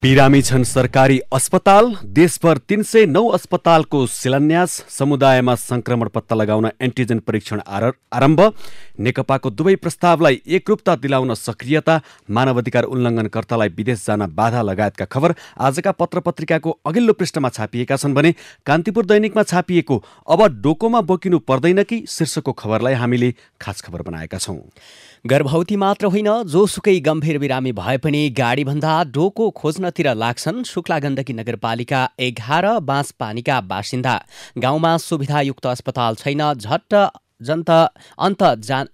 बिरामी छन् सरकारी अस्पताल। देशभर 309 अस्पतालको शिलान्यास। समुदायमा संक्रमण पत्ता लगाउन एन्टिजेन परीक्षण आरम्भ। नेकपाको दुवै प्रस्तावलाई एकरूपता दिलाउन सक्रियता। मानवाधिकार उल्लङ्घनकर्तालाई विदेश जान बाधा लगायतका खबर आजका पत्रपत्रिकाको अघिल्लो पृष्ठमा छापिएका छन् भने कान्तिपुर दैनिकमा छापिएको अब डोकोमा बोकिनु पर्दैन कि शीर्षकको खबरलाई हामीले खास खबर बनाएका छौं। गर्भवती मात्र होइन, जोसुकै गम्भीर बिरामी भए पनि गाडीभन्दा डोको खोज्नतिर लाग्छन् शुक्ला गण्डकी नगरपालिका 11 बाँसपानीका बासिन्दा। गाउँमा सुविधायुक्त अस्पताल छैन, झट्ट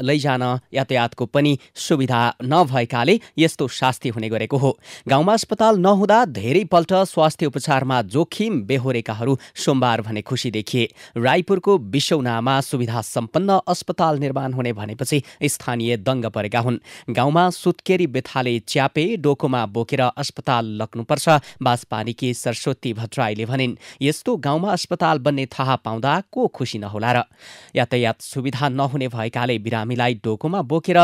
लैजान यातायातको पनि सुविधा नभएकाले यस्तो शास्ति हुने गरेको हो। गाउँमा अस्पताल नहुँदा धेरैपल्ट स्वास्थ्य उपचारमा जोखिम बेहोरेकाहरू सोमबार भने खुसी देखिए। रायपुरको बिसौनामा सुविधा सम्पन्न अस्पताल निर्माण हुने भनेपछि स्थानीय दङ्ग परेका हुन्। गाउँमा सुत्केरी बेथाले च्यापे डोकोमा बोकेर अस्पताल लग्नुपर्छ। बाँसपानीकी सरस्वती भट्टराईले भनिन्, यस्तो गाउँमा अस्पताल बन्ने थाहा पाउँदा को खुसी नहोला र। यातायात सुविधा नहुने भएकाले बिरामीलाई डोकोमा बोकेर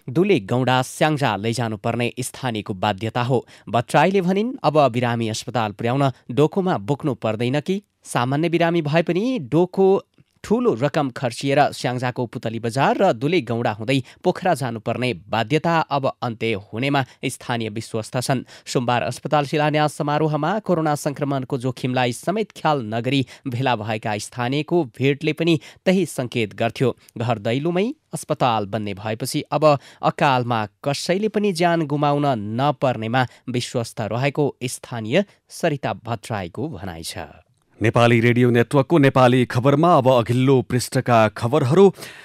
दुले गौडा स्याङ्जा लैजानुपर्ने स्थानीयको बाध्यता हो। भट्टराईले भनिन्, अब बिरामी अस्पताल पुर्याउन डोकोमा बोक्नु पर्दैन कि? सामान्य बिरामी भए पनि डोको ठूलो रकम खर्चिएर स्याङ्जाको पुतली बजार र दुले गौडा हुँदै पोखरा जानुपर्ने बाध्यता अब अन्त्य हुनेमा स्थानीय विश्वस्त छन्। सोमबार अस्पताल शिलान्यास समारोहमा कोरोना संक्रमणको जोखिमलाई समेत ख्याल नगरी भेला भएका स्थानीयको भिडले पनि त्यही संकेत गर्थ्यो। घर दैलोमै अस्पताल बन्ने भएपछि अब अकालमा कसैले पनि ज्यान गुमाउन नपर्नेमा विश्वस्त रहेको स्थानीय सरिता भट्टराईको भनाइ छ। नेपाली रेडियो नेटवर्कको नेपाली खबरमा अब अघिल्लो पृष्ठका खबरहरू।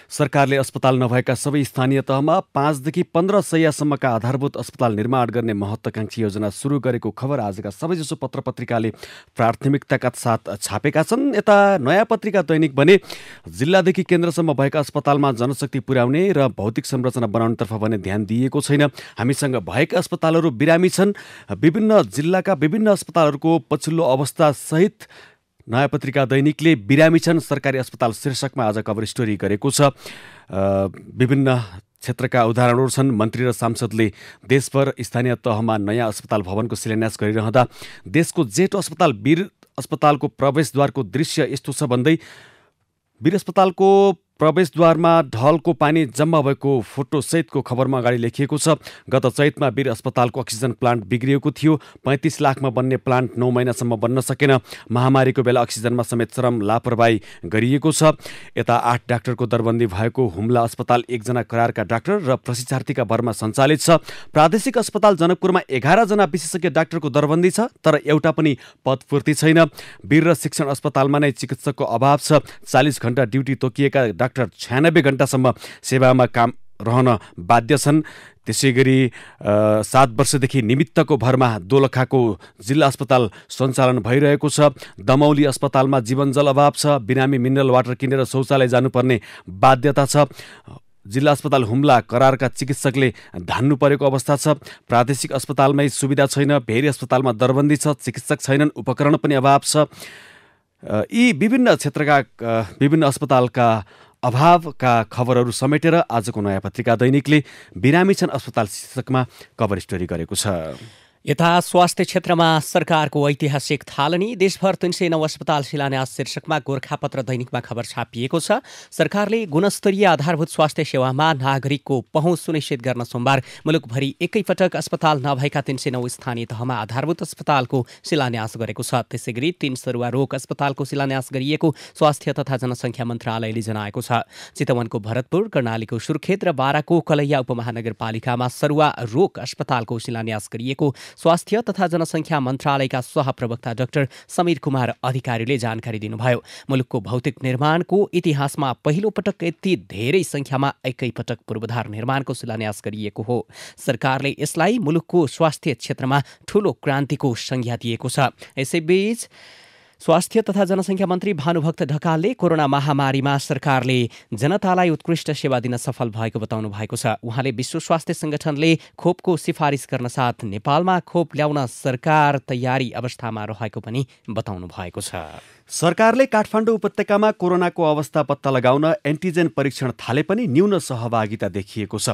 सरकारले अस्पताल नभएका सबै स्थानीय तहमा 5 देखि 15 शय्यासम्मका आधारभूत अस्पताल निर्माण गर्ने महत्त्वाकांक्षी योजना सुरु गरेको खबर आजका सबैजसो पत्रपत्रिकाले प्राथमिकताका साथ छापेका छन्। यता नयाँ पत्रिका दैनिक भने जिल्लादेखि केन्द्रसम्म भएका अस्पतालमा जनशक्ति पुर्याउने र भौतिक संरचना बनाउनेतर्फ भने ध्यान दिइएको छैन। हामीसँग भएका अस्पतालहरू बिरामी छन्। विभिन्न जिल्लाका विभिन्न अस्पतालहरूको पछिल्लो अवस्था सहित नयाँ पत्रिका दैनिकले बिरामी छन् सरकारी अस्पताल शीर्षकमा आज कभर स्टोरी गरेको छ। विभिन्न क्षेत्रका उदाहरणहरू छन्। मन्त्री र सांसदले देशभर स्थानीय तहमा नयाँ अस्पताल भवनको शिलान्यास गरिरहँदा देशको जेठो अस्पताल वीर अस्पतालको प्रवेशद्वारको दृश्य यस्तो छ भन्दै वीर अस्पतालको प्रवेशद्वारमा ढलको पानी जम्मा भएको फोटो सहितको खबरमा अगाडि लेखिएको छ। गत चैतमा वीर अस्पतालको अक्सिजन प्लान्ट बिग्रिएको थियो। 35 लाखमा बन्ने प्लान्ट 9 महिनासम्म बन्न सकेन। महामारीको बेला अक्सिजनमा समेत चरम लापरवाही गरिएको छ। यता 8 डाक्टरको दरबन्दी भएको हुम्ला अस्पताल 1 जना करारका डाक्टर र प्रशिक्षार्थीका भरमा सञ्चालित छ। प्रादेशिक अस्पताल जनकपुरमा 11 जना विशेषज्ञ डाक्टरको दरबन्दी छ, तर एउटा पनि पदपूर्ति छैन। वीर र शिक्षण अस्पतालमा नै चिकित्सकको अभाव छ। 40 घण्टा ड्युटी तोकिएका डाक्टर 96 घण्टासम्म सेवामा काम रहन बाध्य छन्। त्यसैगरी 7 वर्षदेखि निमित्तको भरमा दोलखाको जिल्ला अस्पताल सञ्चालन भइरहेको छ। दमौली अस्पतालमा जीवनजल अभाव छ। बिरामी मिनरल वाटर किनेर शौचालय जानुपर्ने बाध्यता छ। जिल्ला अस्पताल हुम्ला करारका चिकित्सकले धान्नु परेको अवस्था छ। प्रादेशिक अस्पतालमै सुविधा छैन। भेरी अस्पतालमा दरबन्दी छ। चिकित्सक छैनन्। उपकरण पनि अभाव छ। यी विभिन्न क्षेत्रका विभिन्न अस्पतालका अभावका खबरहरू समेटेर आजको नयाँ पत्रिका दैनिकले बिरामी छन् अस्पताल शीर्षकमा कभर स्टोरी गरेको छ। यता स्वास्थ्य क्षेत्रमा सरकारको ऐतिहासिक थालनी। देशभर 309 अस्पताल शिलान्यास शीर्षकमा गोरखापत्र दैनिकमा खबर छापिएको छ। सरकारले गुणस्तरीय आधारभूत स्वास्थ्य सेवामा नागरिकको पहुँच सुनिश्चित गर्न सोमबार मुलुकभरि एकैपटक अस्पताल नभएका 309 स्थानीय तहमा आधारभूत अस्पतालको शिलान्यास गरेको छ। त्यसैगरी 3 सरुवा रोग अस्पतालको शिलान्यास गरिएको स्वास्थ्य तथा जनसङ्ख्या मन्त्रालयले जनाएको छ। चितवनको भरतपुर, कर्णालीको सुर्खेत र बाराको कलैया उपमहानगरपालिकामा सरुवा रोग अस्पतालको शिलान्यास गरिएको स्वास्थ्य तथा जनसङ्ख्या मन्त्रालयका सहप्रवक्ता डाक्टर समीर कुमार अधिकारीले जानकारी दिनुभयो। मुलुकको भौतिक निर्माणको इतिहासमा पहिलो पटक यति धेरै सङ्ख्यामा एकैपटक पूर्वाधार निर्माणको शिलान्यास गरिएको हो। सरकारले यसलाई मुलुकको स्वास्थ्य क्षेत्रमा ठूलो क्रान्तिको संज्ञा दिएको छ। यसैबीच स्वास्थ्य तथा जनसङ्ख्या मन्त्री भानुभक्त ढकालले कोरोना महामारीमा सरकारले जनतालाई उत्कृष्ट सेवा दिन सफल भएको बताउनु भएको छ। उहाँले विश्व स्वास्थ्य संगठनले खोपको सिफारिस गर्न साथ नेपालमा खोप ल्याउन सरकार तयारी अवस्थामा रहेको पनि बताउनु भएको छ। सरकारले काठमाडौँ उपत्यकामा कोरोनाको अवस्था पत्ता लगाउन एन्टिजेन परीक्षण थाले पनि न्यून सहभागिता देखिएको छ।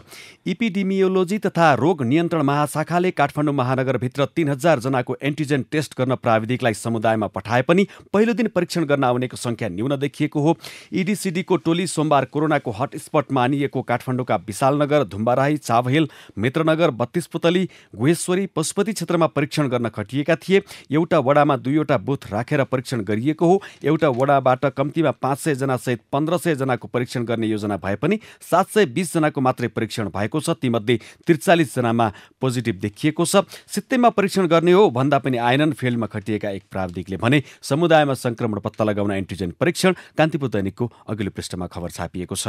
इपिडेमियोलोजी तथा रोग नियन्त्रण महाशाखाले काठमाडौँ महानगरभित्र 3000 जनाको एन्टिजेन टेस्ट गर्न प्राविधिकलाई समुदायमा पठाए पनि पहिलो दिन परीक्षण गर्न आउनेको संख्या न्यून देखिएको हो। इडिसिडीको टोली सोमबार कोरोनाको हटस्पट मानिएको काठमाडौँका विशालनगर, धुम्बाराही, चाबहिल, मित्रनगर, 32 पुतली, गुहेश्वरी, पशुपति क्षेत्रमा परीक्षण गर्न खटिएका थिए। एउटा वडामा 2वटा बुथ राखेर परीक्षण गरिएको हो। एउटा वडाबाट कम्तीमा 500 जना सहित 1500 जनाको परीक्षण गर्ने योजना भए पनि 720 जनाको मात्रै परीक्षण भएको छ। तीमध्ये 43 जनामा पोजिटिभ देखिएको छ। सित्तैमा परीक्षण गर्ने हो भन्दा पनि आएनन्। फिल्डमा खटिएका एक प्राविधिकले भने समुदायमा संक्रमण पत्ता लगाउन एन्टिजेन परीक्षण। कान्तिपुर दैनिकको अघिल्लो पृष्ठमा खबर छापिएको छ।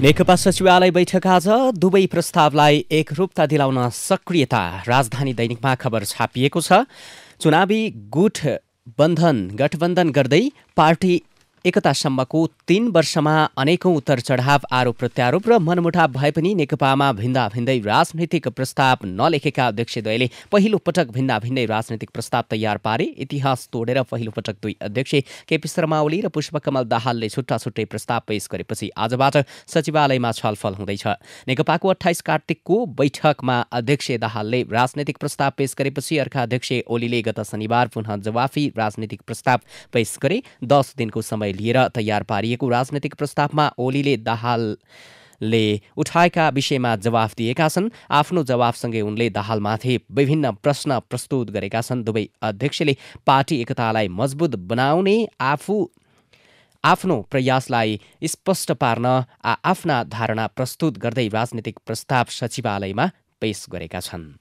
नेकपा सचिवालय बैठक आज दुवै प्रस्तावलाई एकरूपता दिलाउन सक्रियता। राजधानी दैनिकमा खबर छापिएको छ। चुनावी गठबन्धन गर्दै पार्टी एकतासम्मको 3 वर्षमा अनेकौं उतार चढाव, आरोप प्रत्यारोप र मनमुटाव भए पनि नेकपामा भिन्दै राजनैतिक प्रस्ताव नलेखेका अध्यक्षद्वयले पहिलो पटक भिन्दै राजनैतिक प्रस्ताव तयार पारे। इतिहास तोडेर पहिलो पटक दुई अध्यक्ष केपी शर्मा ओली र पुष्पकमल दाहालले छुट्टै प्रस्ताव पेश गरेपछि आजबाट सचिवालयमा छलफल हुँदैछ। नेकपाको 28 कार्तिकको बैठकमा अध्यक्ष दाहालले राजनैतिक प्रस्ताव पेश गरेपछि अर्का अध्यक्ष ओलीले गत शनिबार पुनः जवाफी राजनैतिक प्रस्ताव पेश गरे। 10 दिनको समय लिएर तयार पारिएको राजनैतिक प्रस्तावमा ओलीले दाहालले उठाएका विषयमा जवाफ दिएका छन्। आफ्नो जवाफसँगै उनले दाहालमाथि विभिन्न प्रश्न प्रस्तुत गरेका छन्। दुवै अध्यक्षले पार्टी एकतालाई मजबुत बनाउने आफ्नो प्रयासलाई स्पष्ट पार्न आफ्ना धारणा प्रस्तुत गर्दै राजनैतिक प्रस्ताव सचिवालयमा पेश गरेका छन्।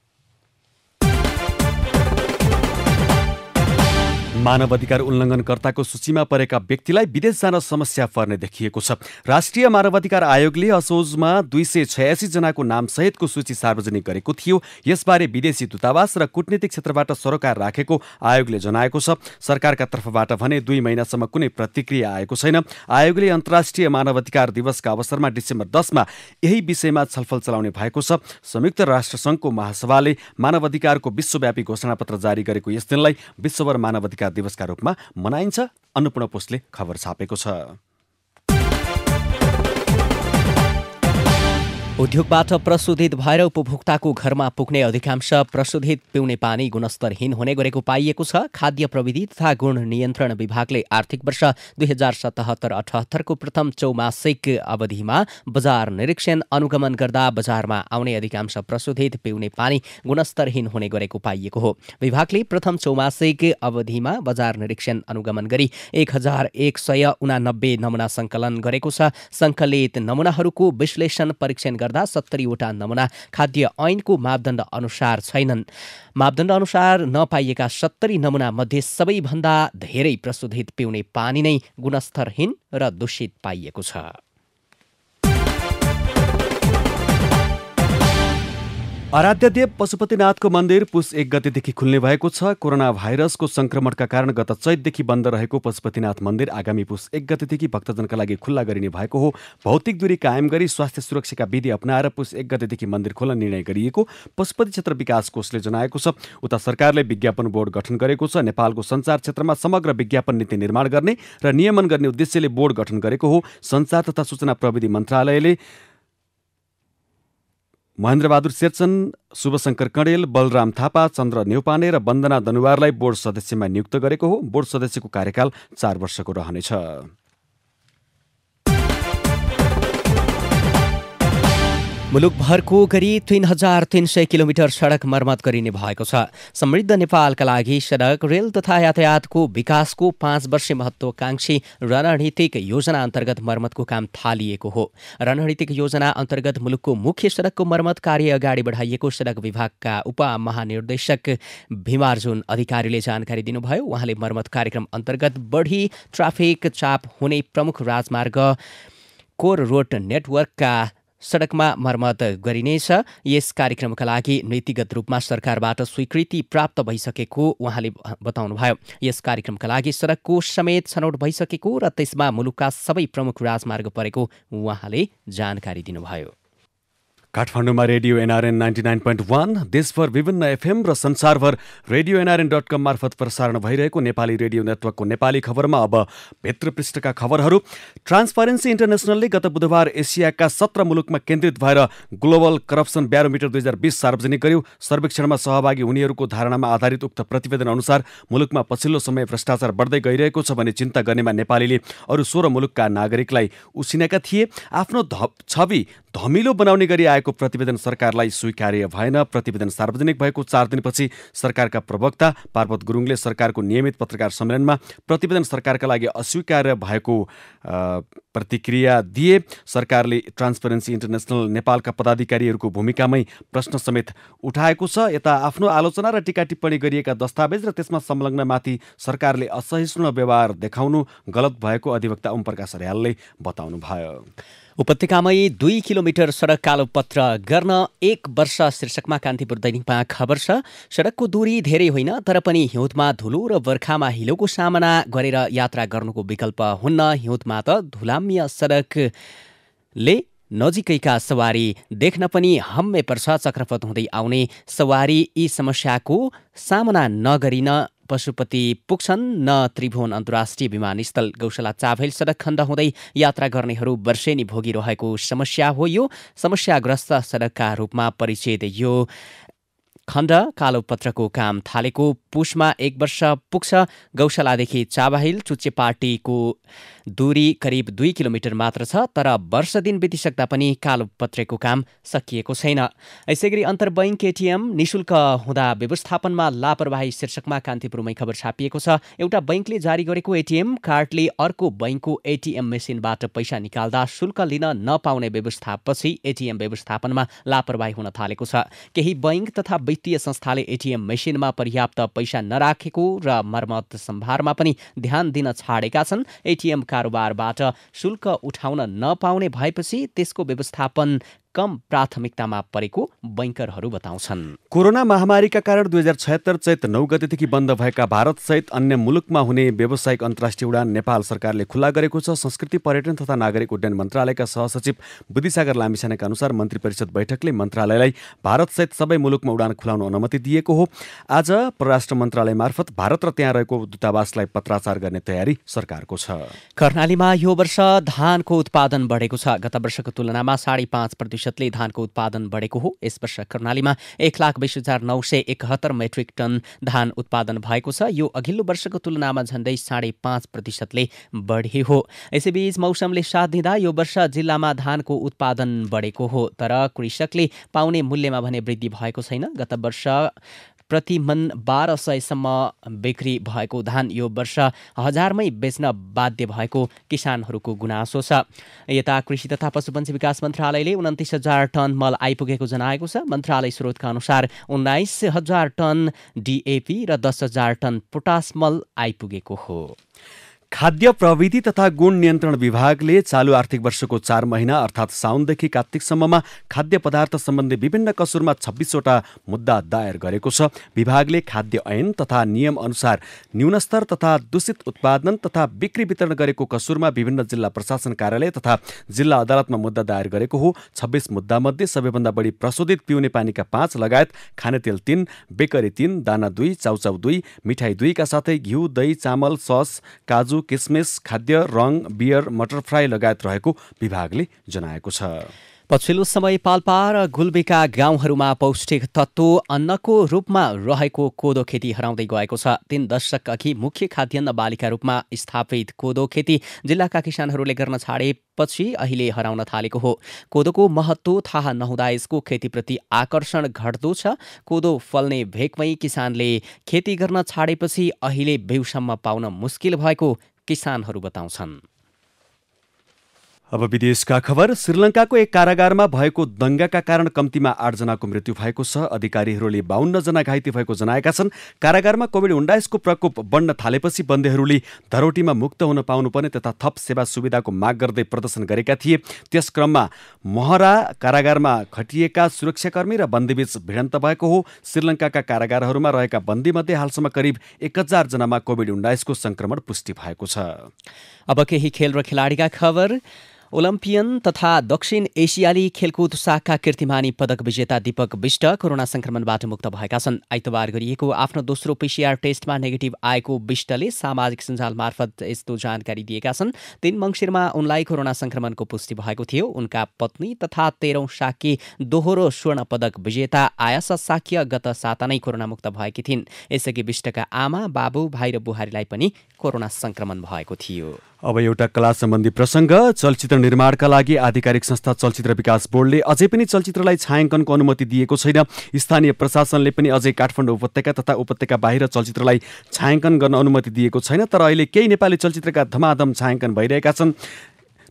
मानव अधिकार उल्लङ्घनकर्ताको सूचीमा परेका व्यक्तिलाई विदेश जान समस्या पर्ने देखिएको छ। राष्ट्रिय मानवाधिकार आयोगले असोजमा 286 जनाको नामसहितको सूची सार्वजनिक गरेको थियो। यसबारे विदेशी दूतावास र कूटनीतिक क्षेत्रबाट सरोकार राखेको आयोगले जनाएको छ। सरकारका तर्फबाट भने 2 महिनासम्म कुनै प्रतिक्रिया आएको छैन। आयोगले अन्तर्राष्ट्रिय मानवाधिकार दिवसका अवसरमा डिसेम्बर 10 मा यही विषयमा छलफल चलाउने भएको छ। संयुक्त राष्ट्रसङ्घको महासभाले मानवाधिकारको विश्वव्यापी घोषणापत्र जारी गरेको यस दिनलाई विश्वभर मानवाधिकार दिवसका रूपमा मनाइन्छ। अन्नपूर्ण पोस्टले खबर छापेको छ। उद्योगबाट प्रशोधित भएर उपभोक्ताको घरमा पुग्ने अधिकांश प्रशोधित पिउने पानी गुणस्तरहीन हुने गरेको पाइएको छ। खाद्य प्रविधि तथा गुण नियन्त्रण विभागले आर्थिक वर्ष 2077-78 को प्रथम चौमासिक अवधिमा बजार निरीक्षण अनुगमन गर्दा बजारमा आउने अधिकांश प्रशोधित पिउने पानी गुणस्तरहीन हुने गरेको पाइएको हो। विभागले प्रथम चौमासिक अवधिमा बजार निरीक्षण अनुगमन गरी 1189 नमुना सङ्कलन गरेको छ। सङ्कलित नमुनाहरूको विश्लेषण परीक्षण 70 वटा नमुना खाद्य ऐनको मापदण्ड अनुसार छैनन्। मापदण्ड अनुसार नपाइएका 70 नमुना मध्ये सबैभन्दा धेरै प्रशोधित पिउने पानी नै गुणस्तरहीन र दूषित पाइएको छ। आराध्यदेव पशुपतिनाथको मन्दिर पुस 1 गतेदेखि खुल्ने भएको छ। कोरोना भाइरसको संक्रमणका कारण गत चैतदेखि बन्द रहेको पशुपतिनाथ मन्दिर आगामी पुस 1 गतेदेखि भक्तजनका लागि खुल्ला गरिने भएको हो। भौतिक दूरी कायम गरी स्वास्थ्य सुरक्षाका विधि अपनाएर पुस 1 गतेदेखि मन्दिर खोल्न निर्णय गरिएको पशुपति क्षेत्र विकास कोषले जनाएको छ। उता सरकारले विज्ञापन बोर्ड गठन गरेको छ। नेपालको सञ्चार क्षेत्रमा समग्र विज्ञापन नीति निर्माण गर्ने र नियमन गर्ने उद्देश्यले बोर्ड गठन गरेको हो। सञ्चार तथा सूचना प्रविधि मन्त्रालयले महेन्द्रबहादुर शेरचन, शुभशङ्कर कणेल, बलराम थापा, चन्द्र न्यौपाने र वन्दना दनुवारलाई बोर्ड सदस्यमा नियुक्त गरेको हो। बोर्ड सदस्यको कार्यकाल 4 वर्षको रहनेछ। मुलुकभरको करिब 3300 किलोमिटर सडक मर्मत गरिने भएको छ। समृद्ध नेपालका लागि सडक, रेल तथा यातायातको विकासको 5 वर्षे महत्त्वाकांक्षी रणनीतिक योजना अन्तर्गत मर्मतको काम थालिएको हो। रणनीतिक योजना अन्तर्गत मुलुकको मुख्य सडकको मर्मत कार्य अगाडि बढाइएको सडक विभागका उपमहानिर्देशक भीमार्जुन अधिकारीले जानकारी दिनुभयो। उहाँले मर्मत कार्यक्रम अन्तर्गत बढी ट्राफिक चाप हुने प्रमुख राजमार्ग, कोर रोड नेटवर्कका सडकमा मर्मत गरिनेछ। यस कार्यक्रमका लागि नीतिगत रूपमा सरकारबाट स्वीकृति प्राप्त भइसकेको उहाँले बताउनुभयो। यस कार्यक्रमका लागि सडकको समेत छनौट भइसकेको र त्यसमा मुलुकका सबै प्रमुख राजमार्ग परेको उहाँले जानकारी दिनुभयो। काठमाडौँमा रेडियो एनआरएन 99.1, देशभर विभिन्न एफएम र संसारभर रेडियो NRN.com मार्फत प्रसारण भइरहेको नेपाली रेडियो नेटवर्कको नेपाली खबरमा अब भित्र पृष्ठका खबरहरू। ट्रान्सपरेन्सी इन्टरनेसनलले गत बुधबार एसियाका 17 मुलुकमा केन्द्रित भएर ग्लोबल करप्सन ब्यारोमिटर 2020 सार्वजनिक गर्यो। सर्वेक्षणमा सहभागी हुनेहरूको धारणामा आधारित उक्त प्रतिवेदन अनुसार मुलुकमा पछिल्लो समय भ्रष्टाचार बढ्दै गइरहेको छ भने चिन्ता गर्नेमा नेपालीले अरू 16 मुलुकका नागरिकलाई उसिनेका थिए। आफ्नो छवि धमिलो बनाउने गरी आएको प्रतिवेदन सरकारलाई स्वीकार्य भएन। प्रतिवेदन सार्वजनिक भएको 4 दिनपछि सरकारका प्रवक्ता पार्वत गुरुङले सरकारको नियमित पत्रकार सम्मेलनमा प्रतिवेदन सरकारका लागि अस्वीकार्य भएको प्रतिक्रिया दिए। सरकारले ट्रान्सपरेन्सी इन्टरनेसनल नेपालका पदाधिकारीहरूको भूमिकामै प्रश्न समेत उठाएको छ। यता आफ्नो आलोचना र टीका टिप्पणी गरिएका दस्तावेज र त्यसमा संलग्नमाथि सरकारले असहिष्णु व्यवहार देखाउनु गलत भएको अधिवक्ता ओमप्रकाश अर्यालले बताउनु भयो। उपत्यकामै 2 किलोमिटर सडक कालोपत्र गर्न 1 वर्ष शीर्षकमा कान्तिपुर दैनिकमा खबर छ। सडकको दूरी धेरै होइन, तर पनि हिउँदमा धुलो र बर्खामा हिलोको सामना गरेर यात्रा गर्नुको विकल्प हुन्न। हिउँदमा त धुलाम्य सडकले नजिकैका सवारी देख्न पनि हम्मे पर्छ। चक्रपथ हुँदै आउने सवारी यी समस्याको सामना नगरिन पशुपति पुग्छन् न त्रिभुवन अन्तर्राष्ट्रिय विमानस्थल। गौशाला चाभेल सडक खण्ड हुँदै यात्रा गर्नेहरू वर्षेनी भोगिरहेको समस्या हो। यो समस्याग्रस्त सडकका रूपमा परिचित यो खण्ड कालोपत्रको काम थालेको पुसमा 1 वर्ष पुग्छ। गौशालादेखि चाबाहिल चुच्चेपाटीको दूरी करिब 2 किलोमिटर मात्र छ, तर वर्ष दिन बितिसक्दा पनि कालोपत्रेको काम सकिएको छैन। यसैगरी अन्तर्बैङ्क एटिएम निशुल्क हुँदा व्यवस्थापनमा लापरवाही शीर्षकमा कान्तिपुरमै खबर छापिएको छ। एउटा बैङ्कले जारी गरेको एटिएम कार्डले अर्को बैङ्कको एटिएम मेसिनबाट पैसा निकाल्दा शुल्क लिन नपाउने व्यवस्थापछि एटिएम व्यवस्थापनमा लापरवाही हुन थालेको छ। केही बैङ्क तथा वित्तीय संस्थाले एटिएम मेसिनमा पर्याप्त पैसा नराखेको र मर्मत सम्भारमा पनि ध्यान दिन छाडेका छन्। एटिएम कारोबारबाट शुल्क उठाउन नपाउने भएपछि त्यसको व्यवस्थापन कम प्राथमिकतामा परेको बैंकरहरू बताउँछन्। कोरोना महामारीका कारण 2076 चैत 9 गतेदेखि बन्द भएका भारतसहित अन्य मुलुकमा हुने व्यावसायिक अन्तर्राष्ट्रिय उडान नेपाल सरकारले खुल्ला गरेको छ। संस्कृति पर्यटन तथा नागरिक उड्डयन मन्त्रालयका सहसचिव बुद्धिसागर लामिछानेका अनुसार मन्त्री परिषद बैठकले मन्त्रालयलाई भारतसहित सबै मुलुकमा उडान खुलाउन अनुमति दिएको हो। आज परराष्ट्र मन्त्रालय मार्फत भारत र त्यहाँ रहेको दूतावासलाई पत्राचार गर्ने तयारी सरकारको छ। कर्णालीमा यो वर्ष धानको उत्पादन बढेको छ। गत वर्षको तुलनामा 5.5% धानको उत्पादन बढेको हो। यस वर्ष कर्णालीमा 1,20,971 मेट्रिक टन धान उत्पादन भएको छ। यो अघिल्लो वर्षको तुलनामा झण्डै 5.5% बढी हो। यसैबीच मौसमले साथ दिँदा यो वर्ष जिल्लामा धानको उत्पादन बढेको हो, तर कृषकले पाउने मूल्यमा भने वृद्धि भएको छैन। गत वर्ष प्रति मन 1200 सम्म बिक्री भएको धान यो वर्ष 1000मै बेच्न बाध्य भएको किसानहरूको गुनासो छ। यता कृषि तथा पशुपन्छी विकास मन्त्रालयले 29,000 टन मल आइपुगेको जनाएको छ। मन्त्रालय स्रोतका अनुसार 19,000 टन DAP र 10,000 टन पोटास मल आइपुगेको हो। खाद्य प्रविधि तथा गुण नियन्त्रण विभागले चालु आर्थिक वर्षको 4 महिना अर्थात् साउनदेखि कार्तिकसम्ममा खाद्य पदार्थ सम्बन्धी विभिन्न कसुरमा 26वटा मुद्दा दायर गरेको छ। विभागले खाद्य ऐन तथा नियम अनुसार न्यूनस्तर तथा दूषित उत्पादन तथा बिक्री वितरण गरेको कसुरमा विभिन्न जिल्ला प्रशासन कार्यालय तथा जिल्ला अदालतमा मुद्दा दायर गरेको हो। 26 मुद्दामध्ये सबैभन्दा बढी प्रशोधित पिउने पानीका 5 लगायत खानेतेल 3, बेकरी 3, दाना 2, चाउचाउ 2, मिठाई 2 का साथै घिउ, दही, चामल, सस, काजु, किसमिस, खाद्य, रङ, बियर, मटर फ्राई लगायत रहेको विभागले जनाएको छ। पछिल्लो समय पाल्पा र गुल्बीका गाउँहरूमा पौष्टिक तत्त्व अन्नको रूपमा रहेको कोदो खेती हराउँदै गएको छ। 3 दशक अघि मुख्य खाद्यान्न बालीका रूपमा स्थापित कोदो खेती जिल्लाका किसानहरूले गर्न छाडेपछि अहिले हराउन थालेको हो। कोदोको महत्त्व थाहा नहुँदा यसको खेतीप्रति आकर्षण घट्दो छ। कोदो फल्ने भेकमै किसानले खेती गर्न छाडेपछि अहिले बिउसम्म पाउन मुस्किल भएको किसानहरू बताउँछन्। अब विदेशका खबर। श्रीलङ्काको एक कारागारमा भएको दंगाका कारण कम्तीमा 8 जनाको मृत्यु भएको छ। अधिकारीहरूले 52 जना घाइते भएको जनाएका छन्। कारागारमा कोभिड-19 को प्रकोप बढ्न थालेपछि बन्दीहरूले धरोटीमा मुक्त हुन पाउनुपर्ने तथा थप सेवा सुविधाको माग गर्दै प्रदर्शन गरेका थिए। त्यस क्रममा महरा कारागारमा खटिएका सुरक्षाकर्मी र बन्दीबीच भिडन्त भएको हो। श्रीलङ्काका कारागारहरूमा रहेका बन्दीमध्ये हालसम्म करिब 1000 जनामा कोभिड-19 को संक्रमण पुष्टि भएको छ। अब केही खेल र खेलाडीका खबर। ओलम्पियन तथा दक्षिण एसियाली खेलकुद शाखा कीर्तिमानी पदक विजेता दीपक बिष्ट कोरोना संक्रमणबाट मुक्त भएका छन्। आइतबार गरिएको आफ्नो दोस्रो PCR टेस्टमा नेगेटिभ आएको बिष्टले सामाजिक सञ्जाल मार्फत यस्तो जानकारी दिएका छन्। 3 मङ्सिरमा उनलाई कोरोना संक्रमणको पुष्टि भएको थियो। उनका पत्नी तथा 13औं शाकी दोहोरो स्वर्ण पदक विजेता आयासा साक्य गत साता नै कोरोना मुक्त भएकी थिइन्। यसअघि बिष्टका आमा, बाबु, भाइ र बुहारीलाई पनि कोरोना संक्रमण भएको थियो। अब एउटा कला सम्बन्धी प्रसङ्ग। चलचित्र निर्माणका लागि आधिकारिक संस्था चलचित्र विकास बोर्डले अझै पनि चलचित्रलाई छायाङ्कनको अनुमति दिएको छैन। स्थानीय प्रशासनले पनि अझै काठमाडौँ उपत्यका तथा उपत्यका बाहिर चलचित्रलाई छायाङ्कन गर्न अनुमति दिएको छैन। तर अहिले केही नेपाली चलचित्रका धमाधम छायाङ्कन भइरहेका छन्।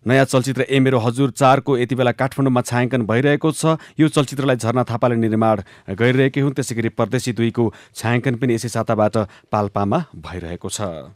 नयाँ चलचित्र ए मेरो हजुर 4 को यति बेला काठमाडौँमा छायाङ्कन भइरहेको छ। यो चलचित्रलाई झरना थापाले निर्माण गरिरहेकी हुन्। त्यसै गरी परदेशी 2 को छायाङ्कन पनि यसै साताबाट पाल्पामा भइरहेको छ।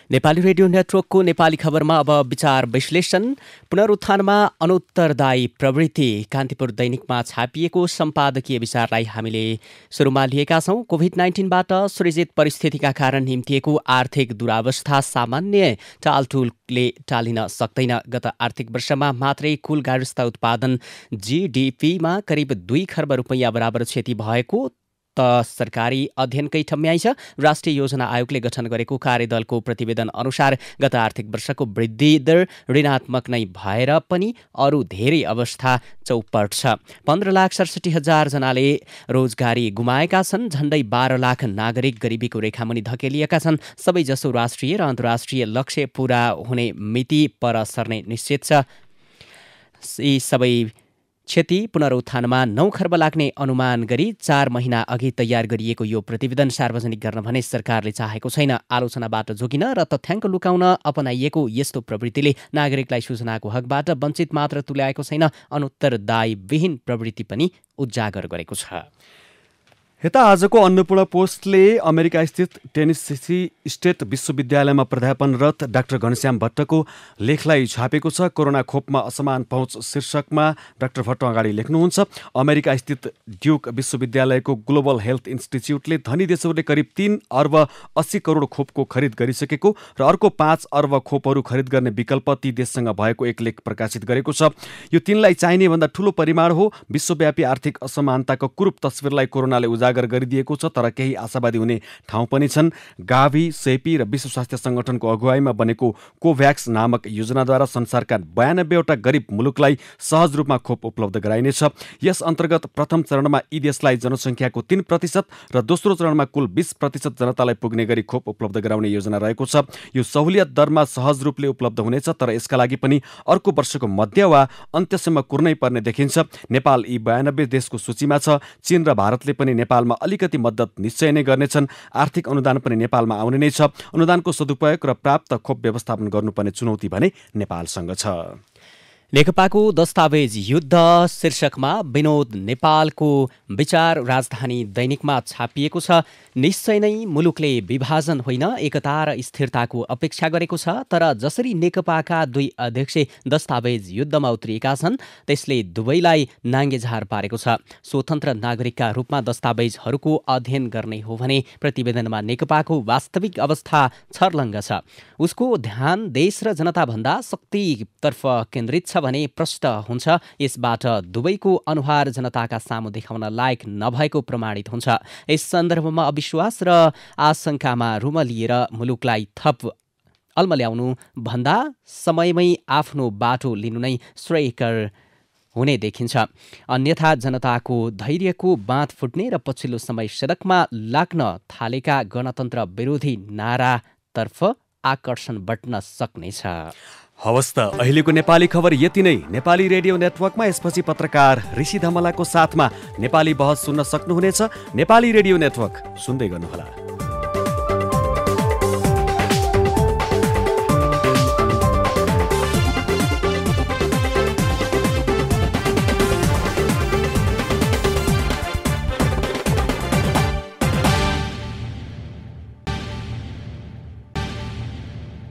नेपाली रेडियो नेटवर्कको नेपाली खबरमा अब विचार विश्लेषण। पुनरुत्थानमा अनुत्तरदायी प्रवृत्ति कान्तिपुर दैनिकमा छापिएको सम्पादकीय विचारलाई हामीले सुरुमा लिएका छौँ। कोभिड-19बाट सृजित परिस्थितिका कारण निम्तिएको आर्थिक दुरावस्था सामान्य टालटुलले टालिन सक्दैन। गत आर्थिक वर्षमा मात्रै कुल गार्हस्थ्य उत्पादन GDPमा करिब 2 खर्ब रुपैयाँ बराबर क्षति भएको त सरकारी अध्ययनकै ठम्याइ छ। राष्ट्रिय योजना आयोगले गठन गरेको कार्यदलको प्रतिवेदन अनुसार गत आर्थिक वर्षको वृद्धि दर ऋणात्मक नै भएर पनि अरू धेरै अवस्था चौपट छ। 15,67,000 जनाले रोजगारी गुमाएका छन्। झण्डै 12 लाख नागरिक गरिबीको रेखामुनि धकेलिएका छन्। सबैजसो राष्ट्रिय र अन्तर्राष्ट्रिय लक्ष्य पूरा हुने मिति पर सर्ने निश्चित छ। यी सबै क्षति पुनरुत्थानमा 9 खर्ब लाग्ने अनुमान गरी 4 महिना अघि तयार गरिएको यो प्रतिवेदन सार्वजनिक गर्न भने सरकारले चाहेको छैन। आलोचनाबाट जोगिन र तथ्याङ्क लुकाउन अपनाइएको यस्तो प्रवृत्तिले नागरिकलाई सूचनाको हकबाट वञ्चित मात्र तुल्याएको छैन, अनुत्तरदायी विहीन प्रवृत्ति पनि उजागर गरेको छ। यता आजको अन्नपूर्ण पोस्टले अमेरिका स्थित टेनेसी स्टेट विश्वविद्यालयमा प्राध्यापनरत डाक्टर घनश्याम भट्टको लेखलाई छापेको छ। कोरोना खोपमा असमान पहुँच शीर्षकमा डाक्टर भट्ट अगाडि लेख्नुहुन्छ, अमेरिका स्थित ड्युक विश्वविद्यालयको ग्लोबल हेल्थ इन्स्टिच्युटले धनी देशहरूले करिब 3 अर्ब 80 करोड खोपको खरिद गरिसकेको र अर्को 5 अर्ब खोपहरू खरिद गर्ने विकल्प ती देशसँग भएको एक लेख प्रकाशित गरेको छ। यो तिनलाई चाहिने भन्दा ठूलो परिमाण हो। विश्वव्यापी आर्थिक असमानताको कुरूप तस्विरलाई कोरोनाले उजागर गरिदिएको छ। तर केही आशावादी हुने ठाउँ पनि छन्। गाभी, सेपी र विश्व स्वास्थ्य संगठनको अगुवाईमा बनेको कोभ्याक्स नामक योजनाद्वारा संसारका 92 वटा गरिब मुलुकलाई सहज रूपमा खोप उपलब्ध गराइनेछ। यस अन्तर्गत प्रथम चरणमा यी देशलाई जनसङ्ख्याको 3% र दोस्रो चरणमा कुल 20% जनतालाई पुग्ने गरी खोप उपलब्ध गराउने योजना रहेको छ। यो सहुलियत दरमा सहज रूपले उपलब्ध हुनेछ, तर यसका लागि पनि अर्को वर्षको मध्य वा अन्त्यसम्म कुर्नै पर्ने देखिन्छ। नेपाल यी 92 देशको सूचीमा छ। चीन र भारतले पनि नेपालमा अलिकति मद्दत निश्चय नै गर्नेछन्। आर्थिक अनुदान पनि नेपालमा आउने नै छ। अनुदानको सदुपयोग र प्राप्त खोप व्यवस्थापन गर्नुपर्ने चुनौती भने नेपालसँग छ। नेकपाको दस्तावेज युद्ध शीर्षकमा विनोद नेपालको विचार राजधानी दैनिकमा छापिएको छ। निश्चय नै मुलुकले विभाजन होइन, एकता र स्थिरताको अपेक्षा गरेको छ। तर जसरी नेकपाका 2 अध्यक्ष दस्तावेज युद्धमा उत्रिएका छन्, त्यसले दुवैलाई नाङ्गेझार पारेको छ। स्वतन्त्र नागरिकका रूपमा दस्तावेजहरूको अध्ययन गर्ने हो भने प्रतिवेदनमा नेकपाको वास्तविक अवस्था छर्लङ्ग छ। उसको ध्यान देश र जनताभन्दा शक्तितर्फ केन्द्रित छ भने प्रष्ट हुन्छ। यसबाट दुवैको अनुहार जनताका सामु देखाउन लायक नभएको प्रमाणित हुन्छ। यस सन्दर्भमा अविश्वास र आशंकामा रुमलिएर मुलुकलाई थप अल्मल्याउनु भन्दा समयमै आफ्नो बाटो लिनु नै श्रेयकर हुने देखिन्छ। अन्यथा जनताको धैर्यको बाँध फुट्ने र पछिल्लो समय सडकमा लाग्न थालेका गणतन्त्र विरोधी नारातर्फ आकर्षण बट्न सक्नेछ। हवस् त, अहिलेको नेपाली खबर यति नै। नेपाली रेडियो नेटवर्कमा यसपछि पत्रकार ऋषि धमलाको साथमा नेपाली बहस सुन्न सक्नुहुनेछ। नेपाली रेडियो नेटवर्क सुन्दै गर्नुहोला।